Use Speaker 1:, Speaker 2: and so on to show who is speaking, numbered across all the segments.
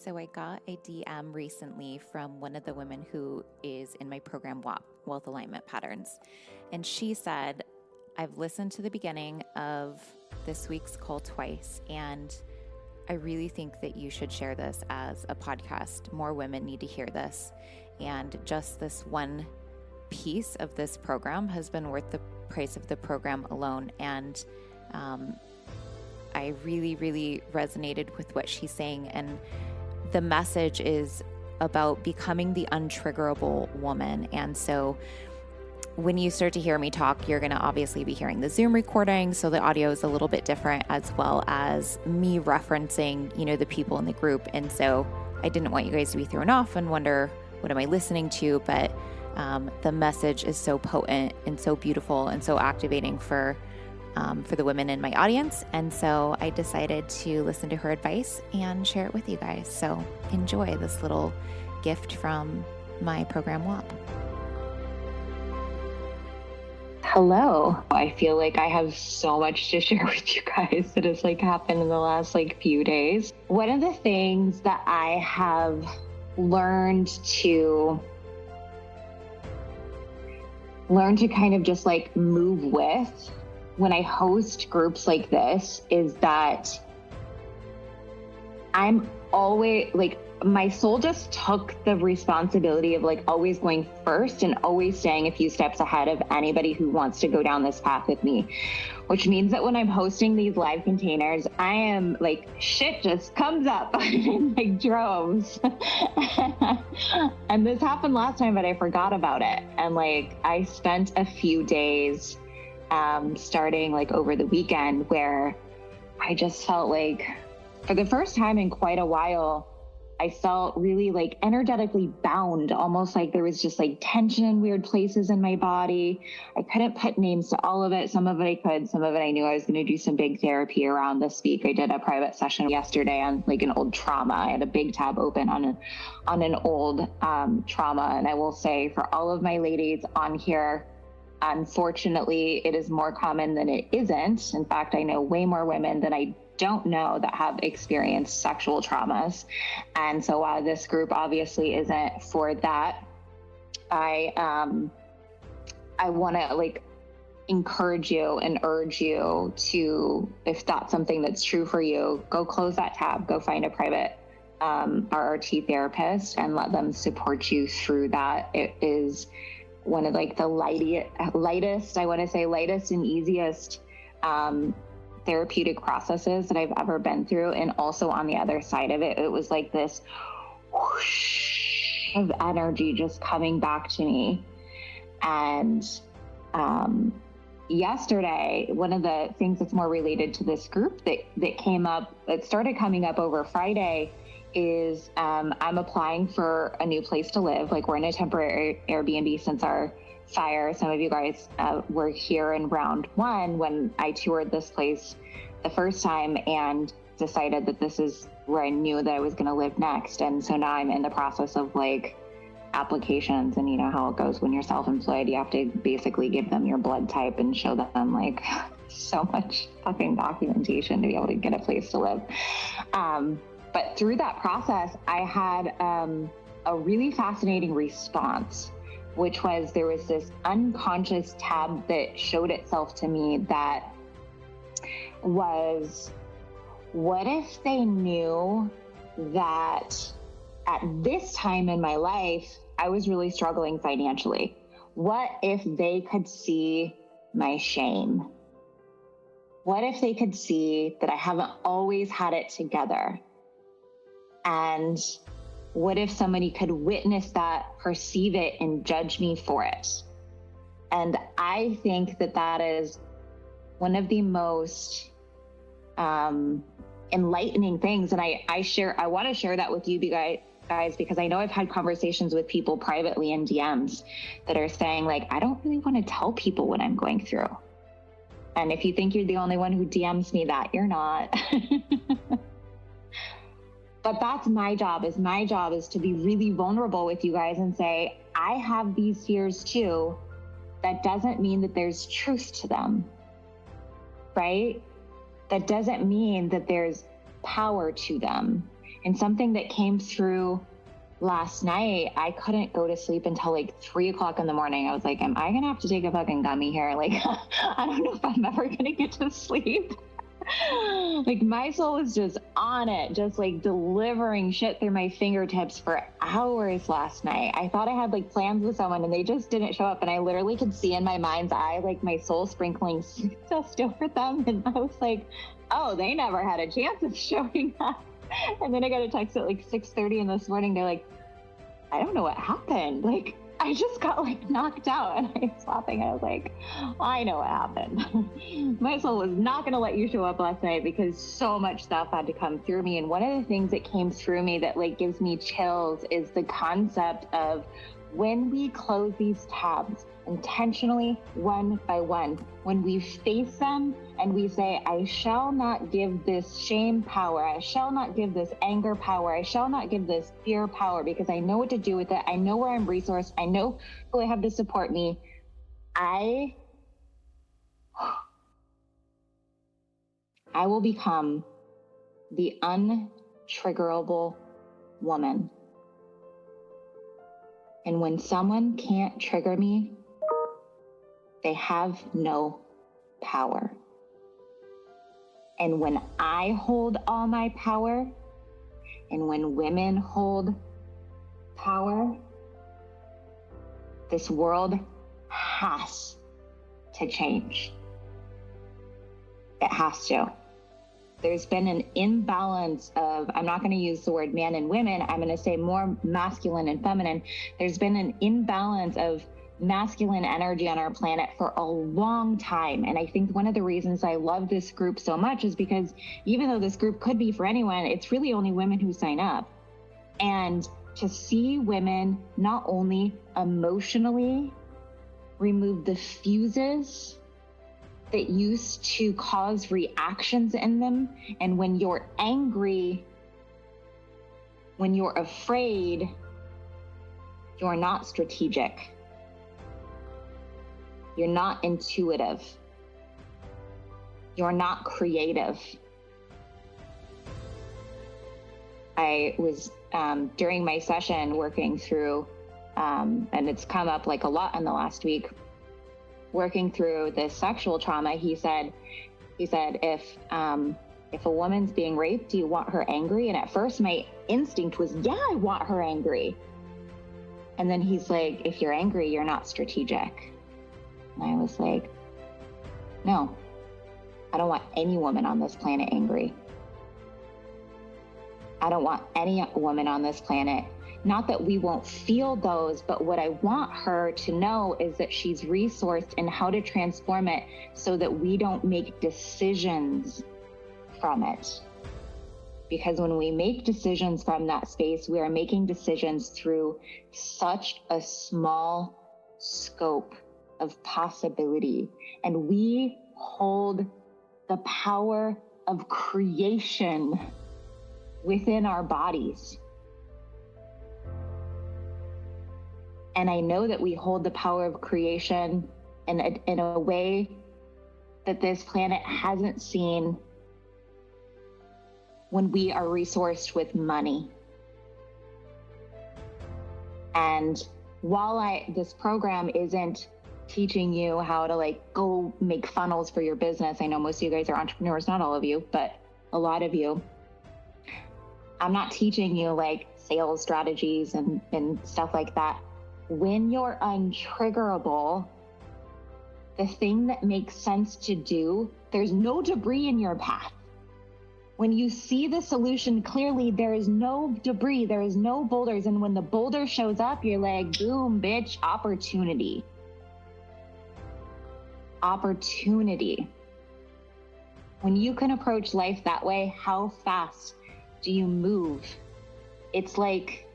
Speaker 1: So I got a DM recently from one of the women who is in my program, WAP Wealth Alignment Patterns. And she said, I've listened to the beginning of this week's call twice, and I really think that you should share this as a podcast. More women need to hear this. And just this one piece of this program has been worth the price of the program alone. And I really, really resonated with what she's saying. And the message is about becoming the untriggerable woman. And so when you start to hear me talk, you're going to obviously be hearing the Zoom recording. So the audio is a little bit different, as well as me referencing, the people in the group. And so I didn't want you guys to be thrown off and wonder, what am I listening to? But the message is so potent and so beautiful and so activating for the women in my audience. And so I decided to listen to her advice and share it with you guys. So enjoy this little gift from my program WAP.
Speaker 2: Hello. I feel like I have so much to share with you guys that has happened in the last few days. One of the things that I have learned to kind of just move with when I host groups like this is that I'm always my soul just took the responsibility of always going first and always staying a few steps ahead of anybody who wants to go down this path with me, which means that when I'm hosting these live containers, I am shit just comes up in droves. And this happened last time, but I forgot about it. And I spent a few days starting over the weekend where I just felt for the first time in quite a while, I felt really energetically bound, almost there was just tension in weird places in my body. I couldn't put names to all of it. Some of it I could, some of it I knew I was going to do some big therapy around this week. I did a private session yesterday on an old trauma. I had a big tab open on an old trauma. And I will say, for all of my ladies on here, unfortunately, it is more common than it isn't. In fact, I know way more women than I don't know that have experienced sexual traumas. And so while this group obviously isn't for that, I want to encourage you and urge you to, if that's something that's true for you, go close that tab, go find a private RRT therapist and let them support you through that. It is one of the lightest and easiest therapeutic processes that I've ever been through. And also on the other side of it, it was this whoosh of energy just coming back to me. And yesterday, one of the things that's more related to this group that came up, it started coming up over Friday, is I'm applying for a new place to live. We're in a temporary Airbnb since our fire. Some of you guys were here in round one when I toured this place the first time and decided that this is where I knew that I was going to live next. And so now I'm in the process of applications, and you know how it goes when you're self-employed. You have to basically give them your blood type and show them so much fucking documentation to be able to get a place to live. But through that process, I had a really fascinating response, which was there was this unconscious tab that showed itself to me that was, what if they knew that at this time in my life, I was really struggling financially? What if they could see my shame? What if they could see that I haven't always had it together? And what if somebody could witness that, perceive it, and judge me for it? And I think that is one of the most enlightening things. And I want to share that with you guys, because I know I've had conversations with people privately in DMs that are saying I don't really want to tell people what I'm going through. And if you think you're the only one who DMs me that, you're not. But that's my job is to be really vulnerable with you guys and say, I have these fears too. That doesn't mean that there's truth to them, right? That doesn't mean that there's power to them. And something that came through last night, I couldn't go to sleep until like 3:00 in the morning. I was like, am I gonna have to take a fucking gummy here? Like, I don't know if I'm ever gonna get to sleep. Like, my soul was just on it, just like delivering shit through my fingertips for hours last night. I thought I had like plans with someone and they just didn't show up. And I literally could see in my mind's eye, like my soul sprinkling dust over them. And I was like, oh, they never had a chance of showing up. And then I got a text at like 6:30 in this morning. They're like, I don't know what happened. Like, I just got like knocked out. And I was laughing. I was like, I know what happened. My soul was not going to let you show up last night because so much stuff had to come through me. And one of the things that came through me that like gives me chills is the concept of when we close these tabs intentionally, one by one, when we face them and we say, I shall not give this shame power, I shall not give this anger power, I shall not give this fear power, because I know what to do with it, I know where I'm resourced, I know who I have to support me, I will become the untriggerable woman. And when someone can't trigger me, they have no power. And when I hold all my power, and when women hold power, this world has to change. It has to. There's been an imbalance of, I'm not going to use the word man and women, I'm going to say more masculine and feminine. There's been an imbalance of masculine energy on our planet for a long time. And I think one of the reasons I love this group so much is because even though this group could be for anyone, it's really only women who sign up. And to see women not only emotionally remove the fuses that used to cause reactions in them. And when you're angry, when you're afraid, you're not strategic. You're not intuitive. You're not creative. I was, during my session, working through, and it's come up like a lot in the last week, working through this sexual trauma. He said, if a woman's being raped, do you want her angry? And at first my instinct was, yeah, I want her angry. And then he's like, if you're angry, you're not strategic. And I was like, no, I don't want any woman on this planet angry. I don't want any woman on this planet. Not that we won't feel those, but what I want her to know is that she's resourced in how to transform it so that we don't make decisions from it. Because when we make decisions from that space, we are making decisions through such a small scope of possibility. And we hold the power of creation within our bodies. And I know that we hold the power of creation in a way that this planet hasn't seen when we are resourced with money. And while this program isn't teaching you how to like go make funnels for your business, I know most of you guys are entrepreneurs, not all of you, but a lot of you. I'm not teaching you like sales strategies and stuff like that. When you're untriggerable, the thing that makes sense to do, there's no debris in your path. When you see the solution clearly, there is no debris, there is no boulders. And when the boulder shows up, you're like, boom, bitch, opportunity. Opportunity. When you can approach life that way, how fast do you move? It's like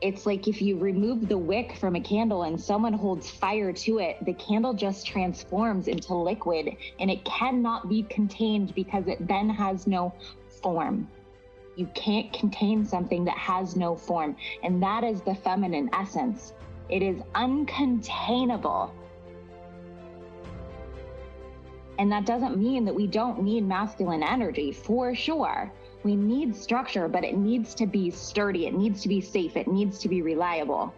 Speaker 2: if you remove the wick from a candle and someone holds fire to it, the candle just transforms into liquid and it cannot be contained because it then has no form. You can't contain something that has no form. And that is the feminine essence. It is uncontainable. And that doesn't mean that we don't need masculine energy, for sure. We need structure, but it needs to be sturdy. It needs to be safe. It needs to be reliable.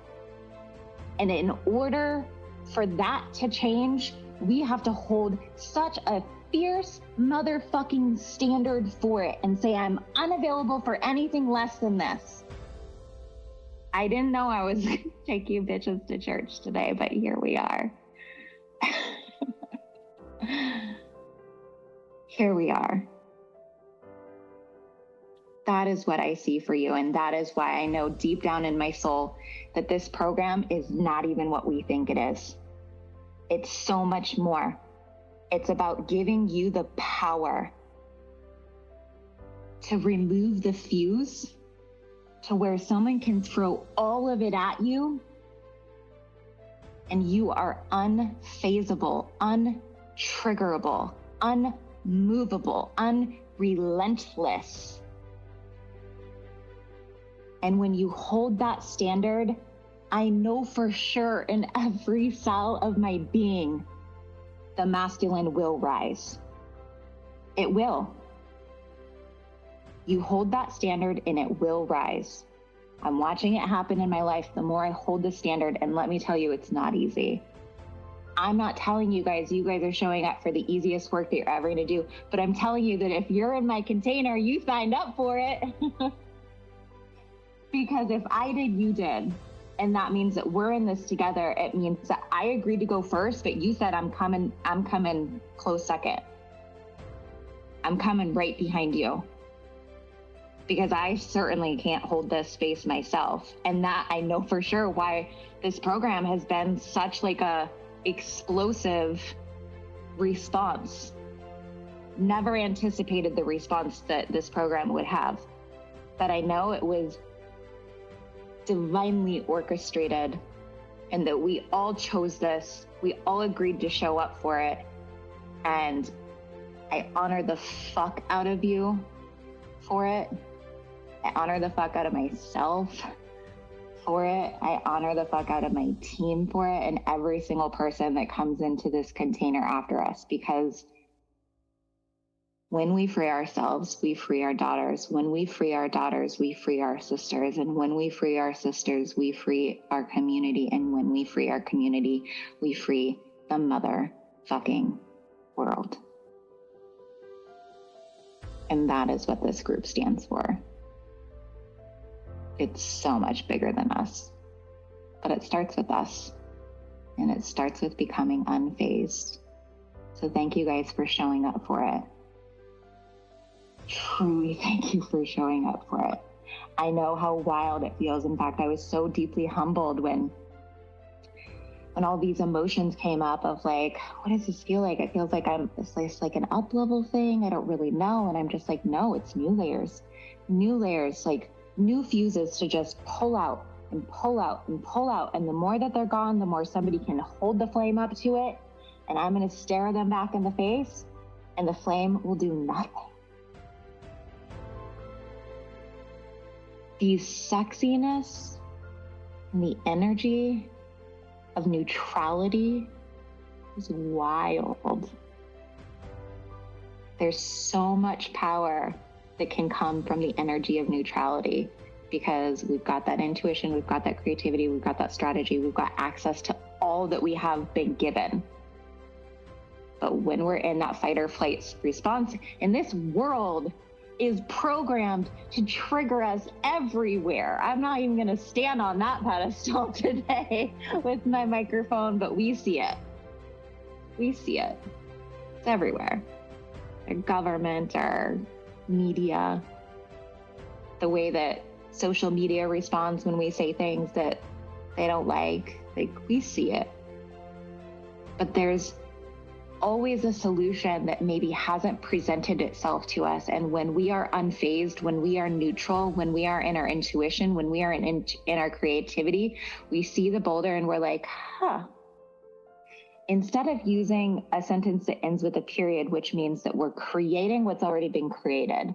Speaker 2: And in order for that to change, we have to hold such a fierce motherfucking standard for it and say, I'm unavailable for anything less than this. I didn't know I was going to take you bitches to church today, but here we are. Here we are. That is what I see for you. And that is why I know deep down in my soul that this program is not even what we think it is. It's so much more. It's about giving you the power to remove the fuse to where someone can throw all of it at you and you are unfazable, untriggerable, unmovable, unrelentless. And when you hold that standard, I know for sure in every cell of my being, the masculine will rise. It will. You hold that standard and it will rise. I'm watching it happen in my life. The more I hold the standard, and let me tell you, it's not easy. I'm not telling you guys are showing up for the easiest work that you're ever gonna do, but I'm telling you that if you're in my container, you signed up for it. Because if I did, you did. And that means that we're in this together. It means that I agreed to go first, but you said, I'm coming close second. I'm coming right behind you. Because I certainly can't hold this space myself. And that I know for sure why this program has been such like a explosive response. Never anticipated the response that this program would have. But I know it was divinely orchestrated and that we all chose this. We all agreed to show up for it. And I honor the fuck out of you for it. I honor the fuck out of myself for it. I honor the fuck out of my team for it and every single person that comes into this container after us, because when we free ourselves, we free our daughters. When we free our daughters, we free our sisters. And when we free our sisters, we free our community. And when we free our community, we free the motherfucking world. And that is what this group stands for. It's so much bigger than us, but it starts with us, and it starts with becoming unfazed. So thank you guys for showing up for it. Truly, thank you for showing up for it. I know how wild it feels. In fact, I was so deeply humbled when all these emotions came up of like, what does this feel like? It feels like it's like an up level thing. I don't really know. And I'm just like, no, it's new layers, like new fuses to just pull out and pull out and pull out. And the more that they're gone, the more somebody can hold the flame up to it. And I'm going to stare them back in the face and the flame will do nothing. The sexiness and the energy of neutrality is wild. There's so much power that can come from the energy of neutrality because we've got that intuition, we've got that creativity, we've got that strategy, we've got access to all that we have been given. But when we're in that fight or flight response, and this world is programmed to trigger us everywhere. I'm not even going to stand on that pedestal today with my microphone, but we see it. We see it. It's everywhere. Our government, our media, the way that social media responds when we say things that they don't like we see it. But there's always a solution that maybe hasn't presented itself to us. And when we are unfazed, when we are neutral, when we are in our intuition, when we are in our creativity, we see the boulder and we're like, Instead of using a sentence that ends with a period, which means that we're creating what's already been created,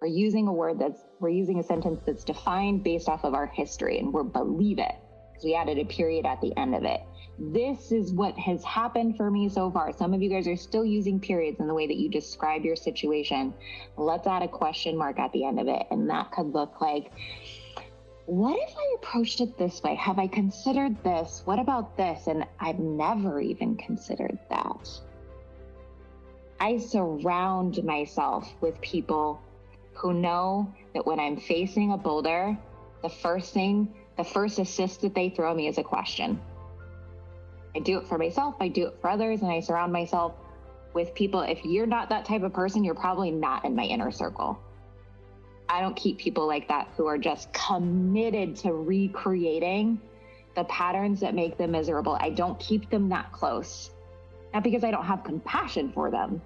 Speaker 2: we're using a sentence that's defined based off of our history and we believe it. because we added a period at the end of it. This is what has happened for me so far. Some of you guys are still using periods in the way that you describe your situation. Let's add a question mark at the end of it. And that could look like, what if I approached it this way? Have I considered this? What about this? And I've never even considered that. I surround myself with people who know that when I'm facing a boulder, the first assist that they throw me is a question. I do it for myself, I do it for others, and I surround myself with people. If you're not that type of person, you're probably not in my inner circle. I don't keep people like that who are just committed to recreating the patterns that make them miserable. I don't keep them that close. Not because I don't have compassion for them.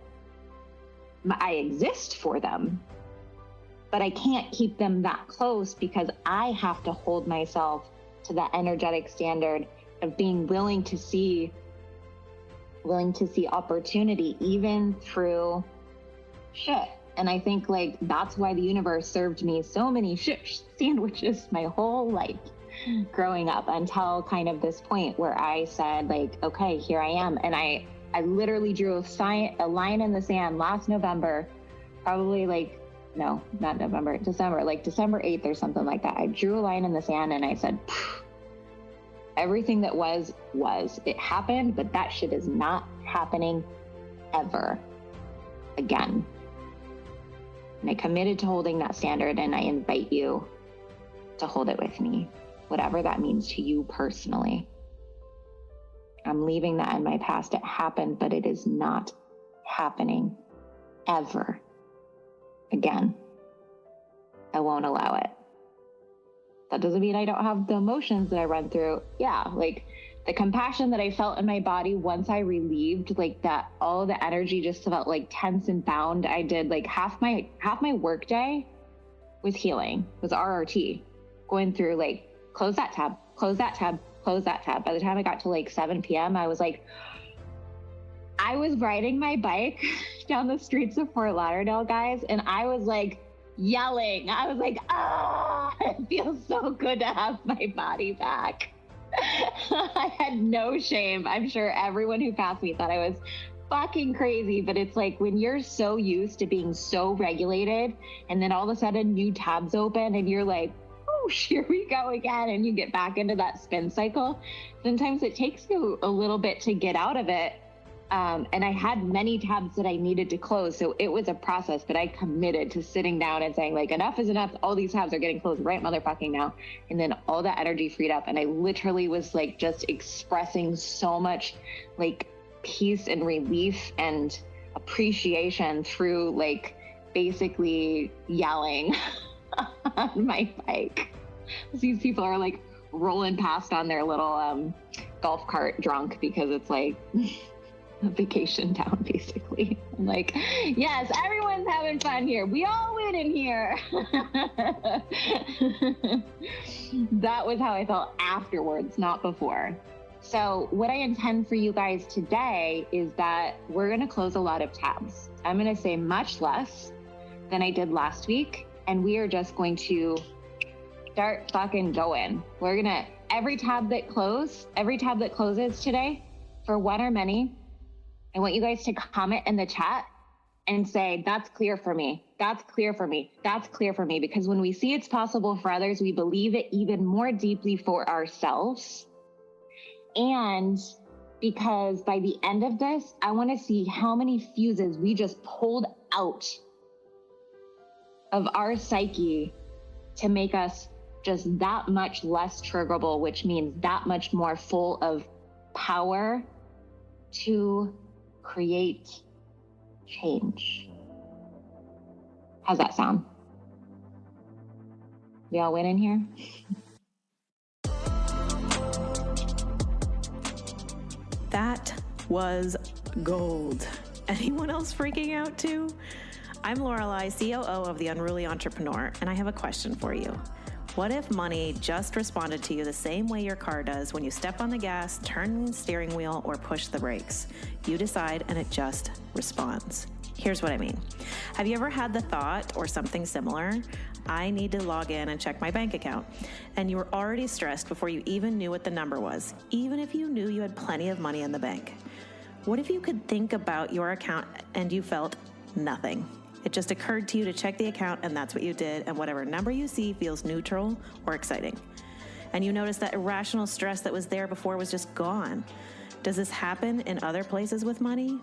Speaker 2: I exist for them. But I can't keep them that close because I have to hold myself to that energetic standard of being willing to see opportunity even through shit. And I think like that's why the universe served me so many shit sandwiches my whole life growing up until kind of this point where I said like, okay, here I am. And I literally drew a line in the sand last November, probably like, no, not November, December, like December 8th or something like that. I drew a line in the sand and I said, everything that was, it happened, but that shit is not happening ever again. And I committed to holding that standard, and I invite you to hold it with me, whatever that means to you personally. I'm leaving that in my past. It happened, but it is not happening ever again. I won't allow it. That doesn't mean I don't have the emotions that I run through. Yeah, like the compassion that I felt in my body once I relieved, like that, all the energy just felt like tense and bound. I did like half my work day was healing, was RRT, going through like, close that tab, close that tab, close that tab. By the time I got to like 7 p.m., I was riding my bike down the streets of Fort Lauderdale, guys, and I was like yelling. I was like, it feels so good to have my body back. I had no shame. I'm sure everyone who passed me thought I was fucking crazy, but it's like when you're so used to being so regulated and then all of a sudden new tabs open and you're like, oh, here we go again, and you get back into that spin cycle. Sometimes it takes you a little bit to get out of it. And I had many tabs that I needed to close. So it was a process, but I committed to sitting down and saying like, enough is enough. All these tabs are getting closed right motherfucking now. And then all that energy freed up. And I literally was like, just expressing so much like peace and relief and appreciation through like basically yelling on my bike. These people are like rolling past on their little golf cart drunk because it's like a vacation town, basically. I'm like, yes, everyone's having fun here. We all win in here. That was how I felt afterwards, not before. So what I intend for you guys today is that we're going to close a lot of tabs. I'm going to say much less than I did last week. And we are just going to start fucking going. We're going to, every tab that closes today, for one or many, I want you guys to comment in the chat and say, that's clear for me. That's clear for me. That's clear for me. Because when we see it's possible for others, we believe it even more deeply for ourselves. And because by the end of this, I want to see how many fuses we just pulled out of our psyche to make us just that much less triggerable, which means that much more full of power to create change. How's that sound? We all win in here?
Speaker 3: That was gold. Anyone else freaking out too? I'm Lorelei, COO of The Unruly Entrepreneur, and I have a question for you. What if money just responded to you the same way your car does when you step on the gas, turn the steering wheel, or push the brakes? You decide and it just responds. Here's what I mean. Have you ever had the thought or something similar? I need to log in and check my bank account. And you were already stressed before you even knew what the number was, even if you knew you had plenty of money in the bank. What if you could think about your account and you felt nothing? It just occurred to you to check the account, and that's what you did, and whatever number you see feels neutral or exciting. And you notice that irrational stress that was there before was just gone. Does this happen in other places with money?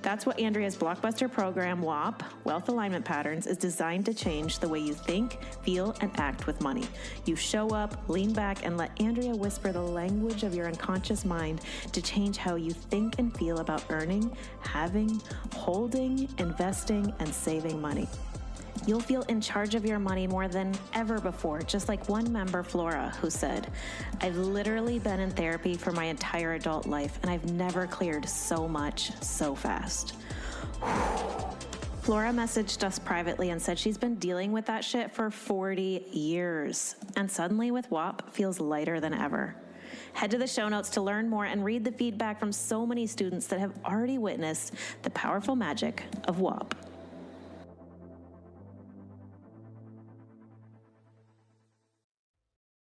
Speaker 3: That's what Andrea's blockbuster program, WAP, Wealth Alignment Patterns, is designed to change the way you think, feel, and act with money. You show up, lean back, and let Andrea whisper the language of your unconscious mind to change how you think and feel about earning, having, holding, investing, and saving money. You'll feel in charge of your money more than ever before, just like one member, Flora, who said, "I've literally been in therapy for my entire adult life, and I've never cleared so much so fast." Flora messaged us privately and said she's been dealing with that shit for 40 years, and suddenly with WAP feels lighter than ever. Head to the show notes to learn more and read the feedback from so many students that have already witnessed the powerful magic of WAP.